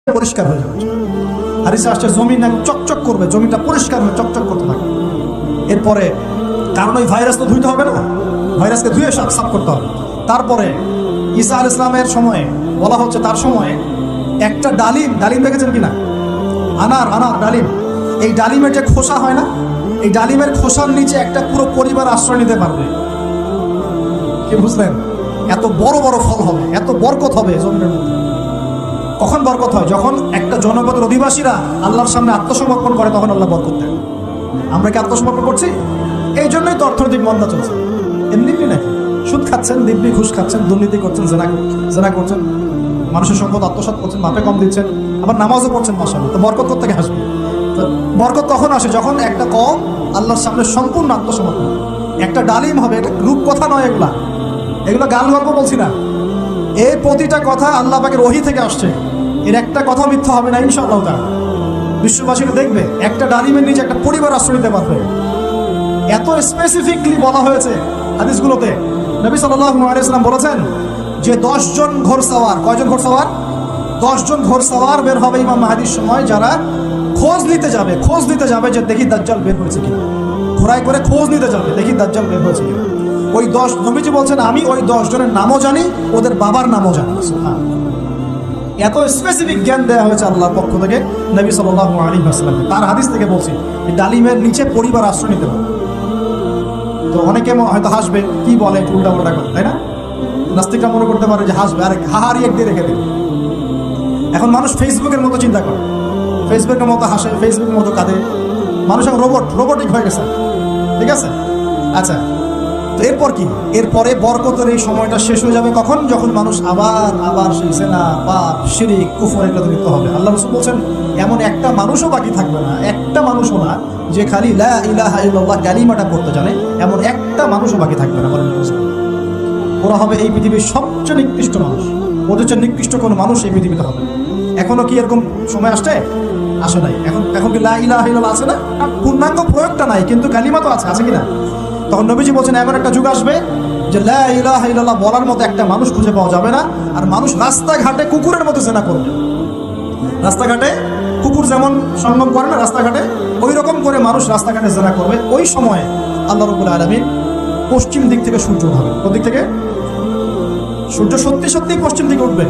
পরিষ্কার হয়ে যাবে। হাদিসে আসছে জমিন চকচক করবে, জমিটা পরিষ্কার হয়ে চকচক করতে থাকে। এরপরে কারণ ওই ভাইরাস তো ধুইতে হবে না, ভাইরাসকে ধুয়ে সাফ করতে হবে। তারপরে ঈসা আলাইহিস সালামের সময়ে বলা হচ্ছে, তার সময়ে একটা ডালিম দেখেছেন কিনা, আনার ডালিম, এই ডালিমের যে খোসা হয় না, এই ডালিমের খোসার নিচে একটা পুরো পরিবার আশ্রয় নিতে পারবে। কি বুঝলেন? এত বড় বড় ফল হবে, এত বরকত হবে জমিনের মধ্যে। কখন বরকত হয়? যখন একটা জনপদের অধিবাসীরা আল্লাহর সামনে আত্মসমর্পণ করে, তখন আল্লাহ বরকত দেয়। আমরা কি আত্মসমর্পণ করছি? এই জন্যই তো অর্থনৈতিক মন্দা চলছে। এমনি নাকি সুদ খাচ্ছেন, দিব্যি ঘুষ খাচ্ছেন, দুর্নীতি করছেন, জেনা করছেন, মানুষের সম্পদ আত্মসাৎ করছেন, মাপে কম দিচ্ছেন, আবার নামাজও পড়ছেন মাশাআল্লাহ, তো বরকত কোত্থেকে আসবে? তো বরকত তখন আসে যখন একটা কম আল্লাহর সামনে সম্পূর্ণ আত্মসমর্পণ। একটা ডালিম হবে, এটা রূপ কথা নয়, এগুলো গাল গল্প বলছি না। এই প্রতিটা কথা আল্লাহ পাকের ওহী থেকে আসছে, এর একটা কথা মিথ্যা হবে না ইনশাআল্লাহ তাআলা। বিশ্ববাসীরা দেখবে একটা ডালিমের নিচে একটা পরিবার আশ্রয় নিতে পারবে। এত স্পেসিফিকলি বলা হয়েছে হাদিসগুলোতে। নবী সাল্লাল্লাহু আলাইহি ওয়াসাল্লাম বলেছেন যে 10 জন ঘোড়সওয়ার, কয়জন ঘোড়সওয়ার? 10 জন ঘোড়সওয়ার বের হবে ইমাম মাহদীর সময়, যারা খোঁজ নিতে যাবে যে দেখি দাজ্জাল বের হয়েছে কিনা। ঘোড়ায় করে খোঁজ নিতে যাবে, দেখি দাজ্জাল বের হয়েছে কিনা। ওই 10, নবীজি বলছেন আমি ওই 10 জনের নামও জানি, ওদের বাবার নামও জানি। এত স্পেসিফিক জ্ঞান দেওয়া হয়েছে আল্লাহর পক্ষ থেকে নবী সাল্লাল্লাহু আলাইহি ওয়াসাল্লাম। তার হাদিস থেকে বলছি, ডালিমের নিচে পরিবার আশ্রয় নিতে পারে। তো অনেকে হয়তো হাসবে, কি বলে উল্টা পাল্টা কথা, তাই না? নাস্তিকরা মনে করতে পারে যে হাসবে, আরে হাহারি এক দিয়ে রেখে দেবে। এখন মানুষ ফেসবুকের মতো চিন্তা করে, ফেসবুকের মতো হাসে, ফেসবুকের মতো কাঁদে। মানুষ এখন রোবটিক হয়ে গেছে। ঠিক আছে, আচ্ছা। তো এরপর কি? এরপরে বরকতের এই সময়টা শেষ হয়ে যাবে কখন? যখন মানুষ আবার সেই জেনা, পাপ, শিরক, কুফর এগুলোতে লিপ্ত হবে। আল্লাহ রাসূল বলছেন এমন একটা মানুষও বাকি থাকবে না, একটা মানুষও না যে খালি লা ইলাহা ইল্লাল্লাহ কালিমাটা পড়তে জানে, এমন একটা মানুষও বাকি থাকবে না। বলেন, ওরা হবে এই পৃথিবীর সবচেয়ে নিকৃষ্ট মানুষ। ওদের চেয়ে নিকৃষ্ট কোনো মানুষ এই পৃথিবীতে হবে। এখনো কি এরকম সময় আসে নাই? এখন কি লা ইলাহা ইল্লাল্লাহ আছে না? পূর্ণাঙ্গ প্রয়োগটা নাই, কিন্তু কালিমা তো আছে কিনা? তখন নবীজি বলছেন এমন একটা যুগ আসবে যে লা ইলাহা ইল্লাল্লাহ বলার মতো একটা মানুষ খুঁজে পাওয়া যাবে না। আর মানুষ রাস্তাঘাটে কুকুরের মতো জেনা করবে। রাস্তাঘাটে কুকুর যেমন সঙ্গম করে না রাস্তাঘাটে, ওই রকম করে মানুষ রাস্তাঘাটে জেনা করবে। ওই সময়ে আল্লাহ রাব্বুল আলামিন পশ্চিম দিক থেকে সূর্য উঠাবে। কোন দিক থেকে? সূর্য সত্যি পশ্চিম দিকে উঠবে।